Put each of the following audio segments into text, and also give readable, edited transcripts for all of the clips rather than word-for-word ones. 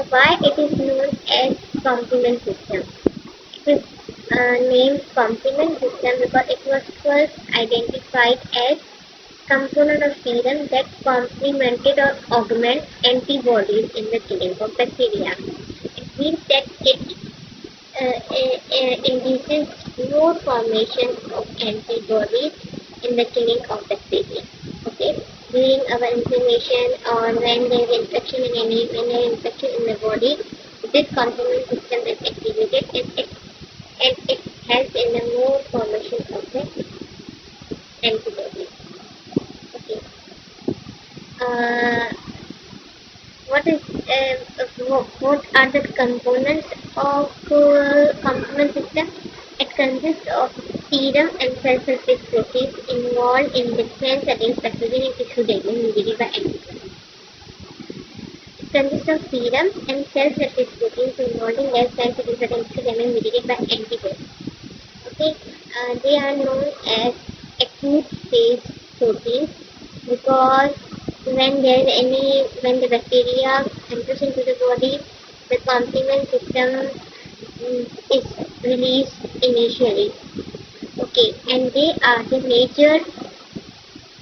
Why it is known as complement system? It is named complement system because it was first identified as component of serum that complemented or augment antibodies in the killing of bacteria. It means that it induces more formation of antibodies in the killing of bacteria. Okay, during our inflammation or when there is infection in infection in the body, this complement system is activated and it helps in the more formation of the antibodies. Okay. Uh, what are the components of complement system? It consists of serum and cell surface proteins involved in defense against pathogen and tissue damage mediated by antibodies. It consists of serum and cell surface proteins involved in defense against tissue damage mediated by antibodies. Okay, they are known as acute phase proteins because when the bacteria enters into the body, the complement system is released initially. Okay, and they are the major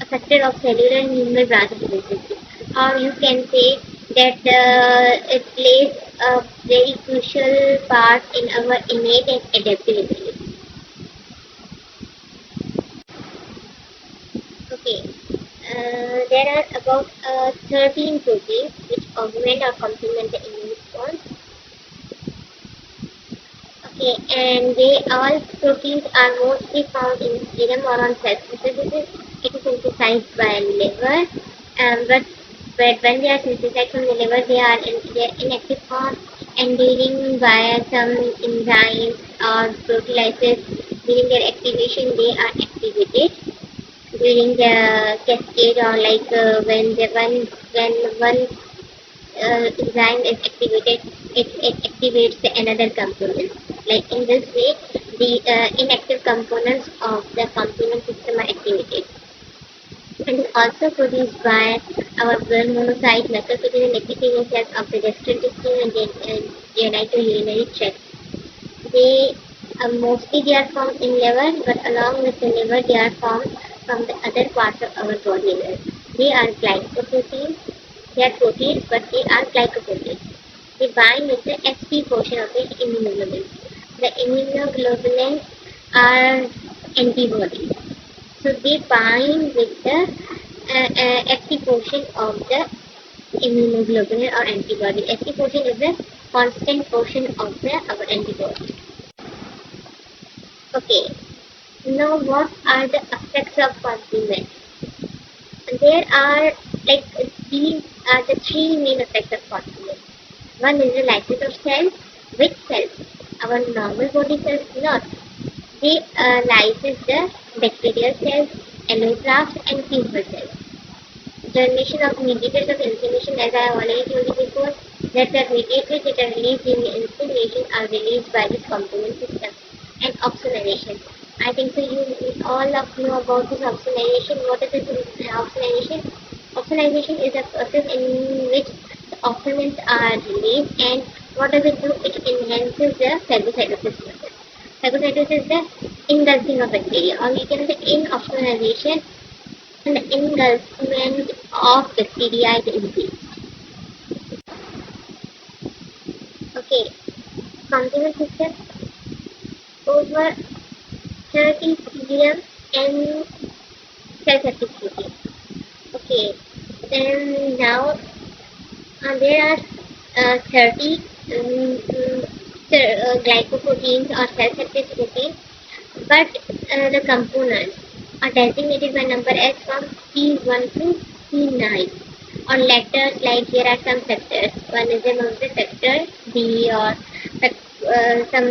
factor of cellular and humoral branch deficiency. Or you can say that it plays a very crucial part in our innate and adaptive ability. Okay, there are about 13 proteins which augment or complement the immune response. Okay, and they all proteins are mostly found in serum or on cell surfaces. It is synthesized by liver, but when they are synthesized from the liver, they are in their inactive form, and during via some enzymes or proteolysis, during their activation, they are activated during the cascade or like when one enzyme is activated, it activates the another component. Like in this way, the inactive components of the complement system are activated. And is also produced by our blood monocyte macrophage and epithelial cells of the gastrointestinal and genitourinary tract. They mostly they are found in liver, but along with the liver, they are found from the other parts of our body. They are glycoproteins. They are proteins, but they are glycoproteins. They bind with the Fc portion of the immunoglobulin. The immunoglobulins are antibodies. So they bind with the Fc portion of the immunoglobulin or antibody. Fc portion is the constant portion of our antibody. Okay. Now what are the effects of complement? There are these are the three main effects of complement. One is the lysis of cells. Which cells? Our normal body cells not. They lysis the bacterial cells, allografts and tuber cells. Generation of mediators of inflammation, as I have already told you before, that the mediators that are released in the inflammation are released by this complement system. And opsonization. I think so you all of know about this opsonization. What is this opsonization? Opsonization is a process in which the opsonins are released, and what does it do? It enhances the phagocytosis process. Phagocytosis is the engulfing of bacteria, or we can say opsonization and the engulfment of bacteria is increased. Okay, complement system over 30 serum and cell surface protein. Okay, then now there are 30 glycoproteins or cell surface proteins, but the components are designated by number S from C1 to C9. On letters, like here are some factors. One is among the factor B or some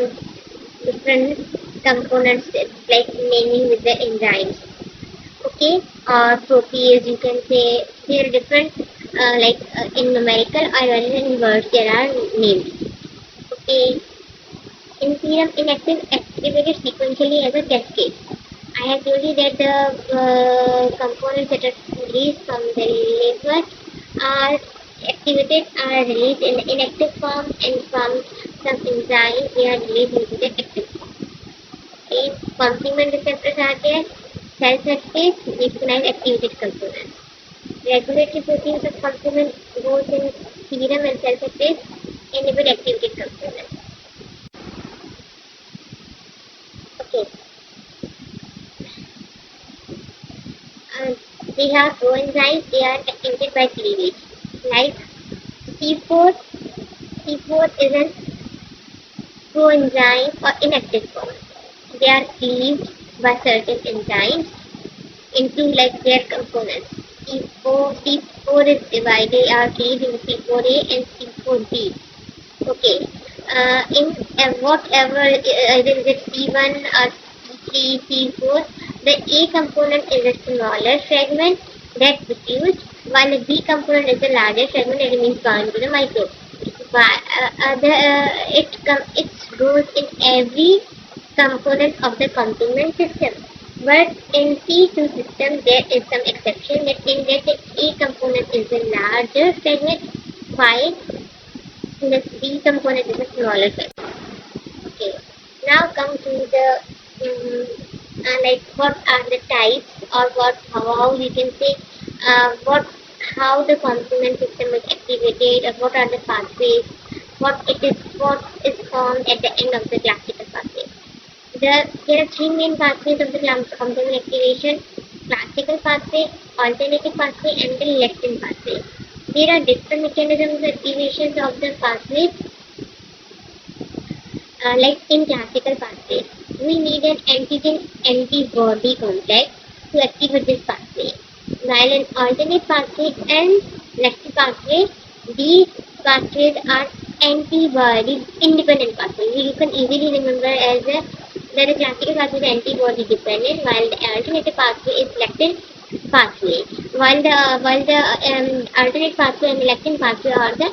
different components like naming with the enzymes. Okay, or protease, you can say they are different in numerical or in words there are names. Okay, in serum inactive activated sequentially as a cascade. I have told you that the components that are released from the liver are activated are released in the inactive form, and from some enzymes they are released into the active form. Okay. Complement receptors are there. Cell surface recognize activated components. Regulatory proteins of complement goes in serum and cell surface inhibit activated components. Okay. We have coenzymes, they are activated by cleavage. Like C4, C4 is an coenzyme or inactive form. They are cleaved by certain enzymes into like their components. C4 is divided, they are cleaved into C4A and C4B. Okay. In whatever, either is it C1 or C3, C4, the A component is a smaller fragment that diffused, while the B component is a larger fragment that remains bound to the microbe. It goes in every component of the complement system. But in C2 system, there is some exception that in that the A component is a larger fragment, while the B component is a smaller fragment. Okay. Now come to the like what are the types, or how you can say how the complement system is activated, or what are the pathways, what is formed at the end of the classical pathway. There are three main pathways of the complement activation: classical pathway, alternative pathway, and the lectin pathway. There are different mechanisms of activation of the pathway. Like in classical pathway, we need an antigen-antibody complex to activate this pathway. While in alternate pathway and lectin pathway, these pathways are antibody-independent pathways. You can easily remember as that the classical pathway is antibody dependent, while the alternative pathway is lectin pathway. While the alternate pathway and the lectin pathway are the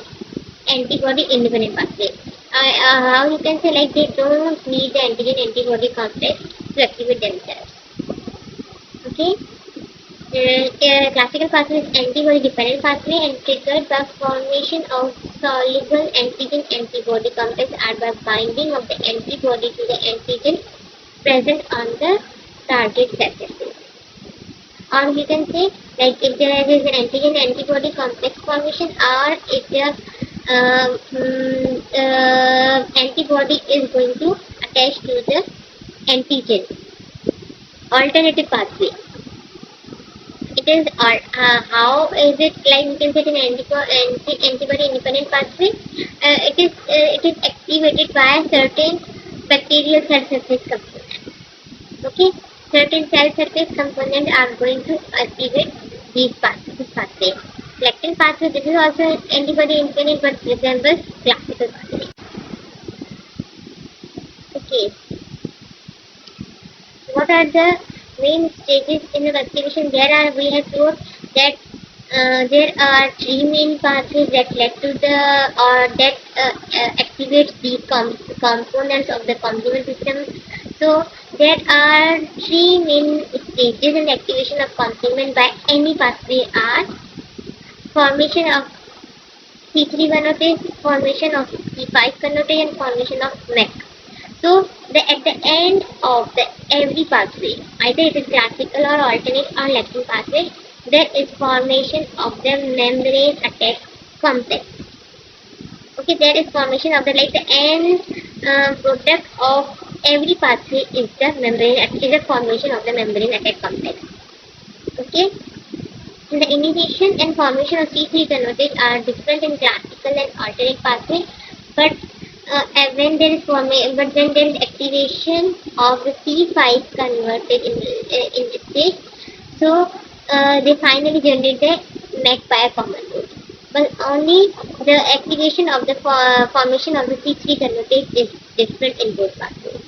antibody-independent pathway. How you can say, like, they don't need the antigen-antibody complex to activate themselves. Okay. Classical pathway is antibody-dependent pathway and triggered by formation of soluble antigen-antibody complex and by binding of the antibody to the antigen present on the target cell surface. Or you can say, like, if there is an antigen-antibody complex formation, or if the antibody is going to attach to the antigen. Alternative pathway. It is how is it, like you can say, an antibody independent pathway? It is activated by certain bacterial cell surface components. Okay, certain cell surface components are going to activate this pathway. Lectin pathway, this is also antibody independent but resembles classical pathway. Okay. What are the main stages in the activation? We have told that there are three main pathways that led to that activates the components of the complement system. So there are three main stages in the activation of complement by any pathway are formation of C3 connotation, formation of C5 connotation, and formation of MEC. So at the end of every pathway, either it is classical or alternate or lectin pathway, there is formation of the membrane attached complex. Okay, there is formation of the end product of every pathway is the formation of the membrane attached complex. Okay. The initiation and formation of C3 convertage are different in classical and alternate pathway, but when there is activation of the C5 converted in this stage, so they finally generate the MEC by a common route. But only the activation of the formation of the C3 convertage is different in both pathways.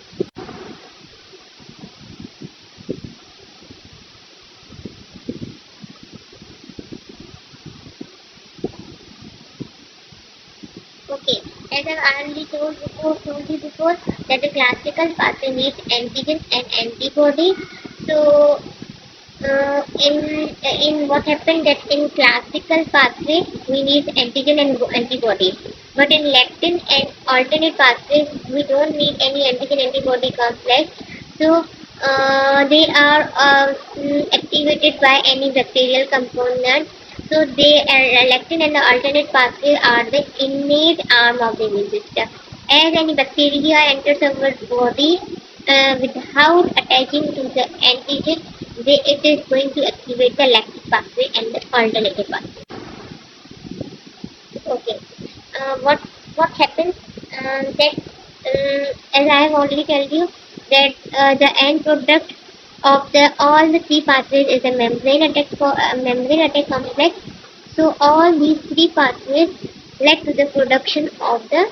Okay, as I've already told you before that the classical pathway needs antigen and antibody. So In what happened that in classical pathway we need antigen and antibody, but in lectin and alternate pathways we don't need any antigen antibody complex. So they are activated by any bacterial component. So they lectin and the alternate pathway are the innate arm of the immune system. As any bacteria enters our body without attaching to the antigen, it is going to activate the lactic pathway and the alternative pathway. Okay. What happens that as I have already told you that the end product of the all the three pathways is a membrane attack complex. So all these three pathways led to the production of the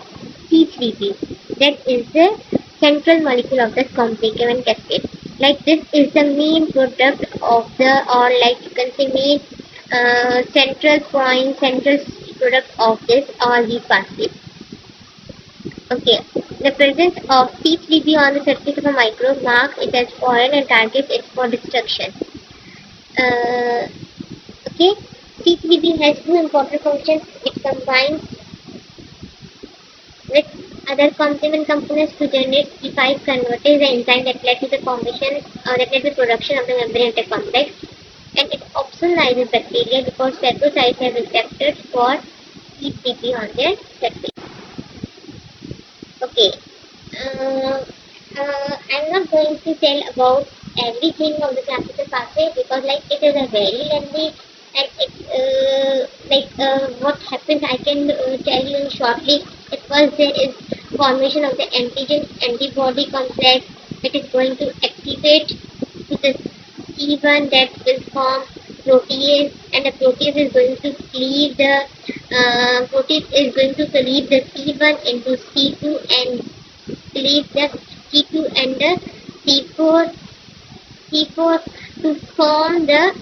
C3P. That is the central molecule of the complement cascade. Like this is the main product of the, or like you can say main central product of this all these pathways. Okay, the presence of C3P on the surface of a microbe marks it as foreign and targets it for destruction. Okay, C3P has two important functions. It combines with other complement components to generate C5 convertase, the enzyme that led to the formation or that led to the production of the membrane attack complex, and it opsonizes bacteria because phagocytes have receptors for C3P on their surface. Okay, I'm not going to tell about everything of the classical pathway because like it is a very lengthy and what happens I can tell you shortly. At first there is formation of the antigen antibody complex. It is going to activate to the C1 that will form protease, and the protease is going to cleave the C1 into C2 and cleave the C2 and the C4 to form the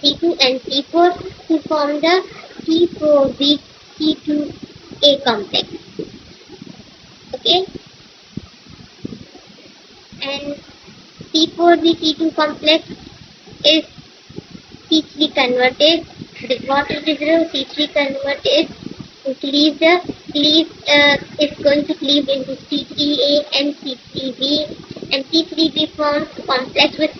C2 and C4 to form the C4B C2A complex. Okay, and C4B C2 complex is C3 convertase. What it is C3 convertase is going to cleave into C3A and C3B, and C3B forms complex with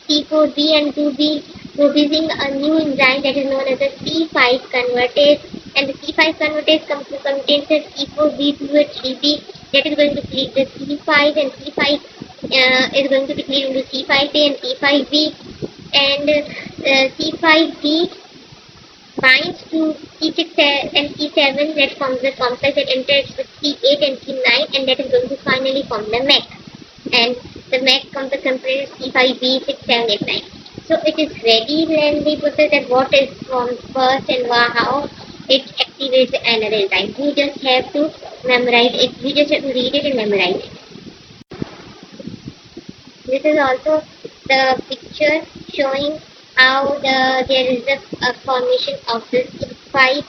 C4B and 2B, producing a new enzyme that is known as a C5 convertase, and the C5 convertase contains the C4B to a 3B that is going to cleave the C5, and C5 is going to be cleaved into C5A and C5B, and C5B binds to C6 and C7 that forms the complex that enters with C8 and C9, and that is going to finally form the MEC. And the MEC complex comprises C5B, 6, 7, 8, 9. So it is very lengthy process that what is formed first and how it activates the another enzyme. You just have to memorize it. You just have to read it and memorize it. This is also the picture showing how there is a formation of the C5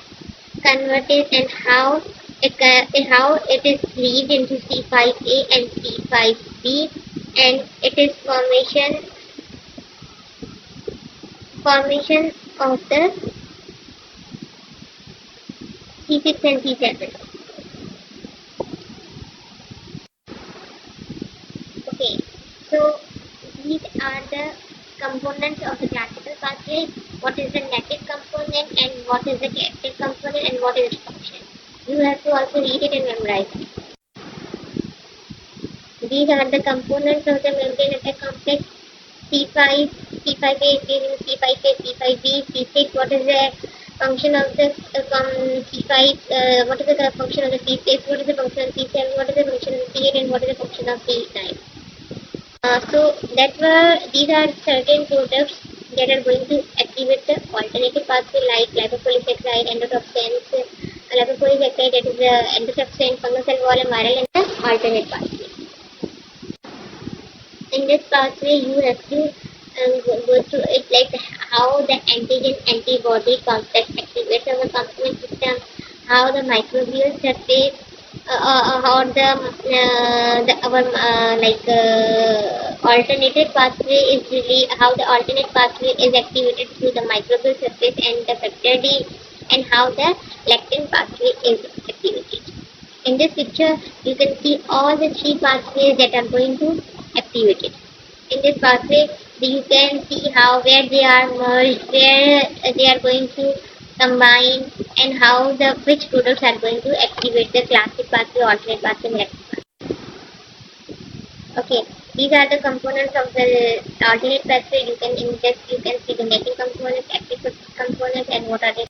convertase and how it is cleaved into C5A and C5B, and it is formation of the C6 and C7. Okay, so these are the components of the classical pathway. What is the native component and what is the active component and what is its function. You have to also read it and memorize it. These are the components of the membrane attack complex. C5, C5A, C5A, C5B, C6. What is the function of the C5? What is the function of the C6? What is the function of C7? What is the function of C8? And what is the function of C9? So these are certain products that are going to activate the alternative pathway like lipopolysaccharide, endotoxins, lipopolysaccharide that is the endotoxin, fungal cell wall, and viral, and the alternate pathway. In this pathway, you have to go through it like how the antigen antibody complex activates our complement system, how the microbial surface or the our alternative pathway is really how the alternate pathway is activated through the microbial surface and the bacteria, and how the lectin pathway is activated. In this picture, you can see all the three pathways that are going to activate it. In this pathway, you can see how where they are merged, where they are going to combine, and how the which products are going to activate the classic pathway, alternate pathway, and lectin pathway. Okay, these are the components of the alternate pathway. You can in this you can see the making components, active components, and what are the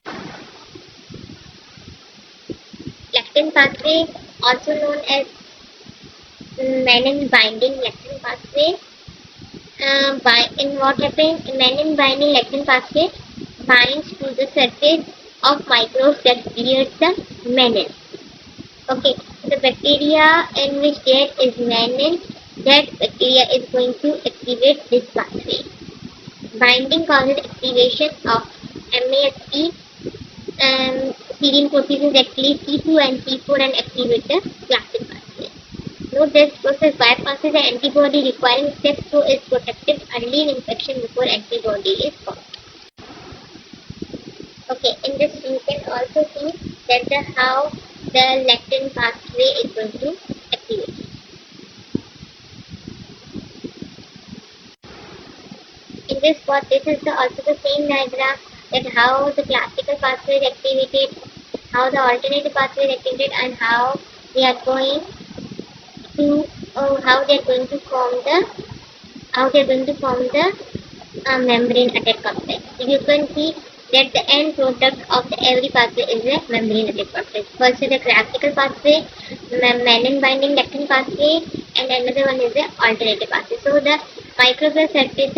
lectin pathway, also known as menin binding lectin pathway. In what happens, menin binding lectin pathway binds to the surface of microbes that bears the menin. Okay, the bacteria in which there is menin, that bacteria is going to activate this pathway. Binding causes activation of MASP and serine proteases that cleave T2 and T4 and activate the classic pathway. Note this process bypasses the antibody requiring step 2 is protective early in infection before antibody is formed. Okay, in this you can also see that how the lectin pathway is going to activate. In this part, this is also the same diagram that how the classical pathway is activated, how the alternative pathway is activated, and how they are going to form the membrane attack complex. You can see that the end product of every pathway is a membrane attack complex. First is the classical pathway, menin binding lectin pathway, and another one is the alternative pathway. So the microbial surface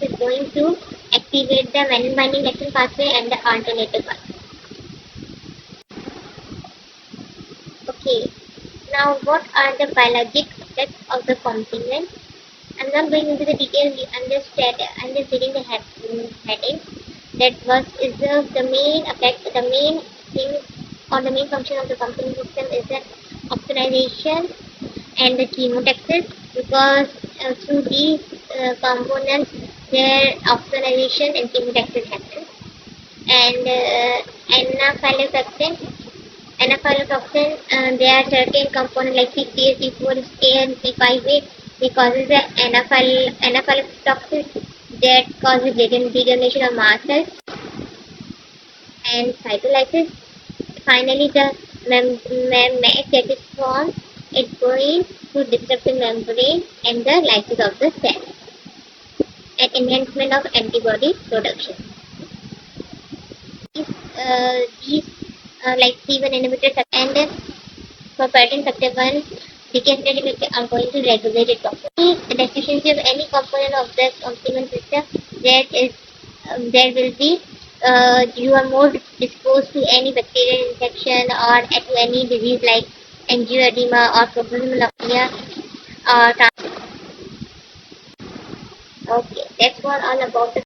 is going to activate the menin binding lectin pathway and the alternative pathway. Okay, now what are the biologic effects of the complement? I'm not going into the details. I'm just reading the heading. That was is the main effect, the main thing or the main function of the complement system is the opsonization and the chemotaxis, because through these components their opsonization and chemotaxis happens. And anaphylatoxin, there are certain components like C3A, C4, A and C5A. It causes the anaphylatoxin that causes degeneration of mast cells and cytolysis. Finally, the mesh that is formed is going to disrupt the membrane and the lysis of the cell and enhancement of antibody production. These like C1 inhibitors and for protein factor 1 decaffeinated are going to regulate it properly. The deficiency of any component of the complement system, there will be you are more exposed to any bacterial infection or to any disease like angioedema or pneumonia or okay, that's all about the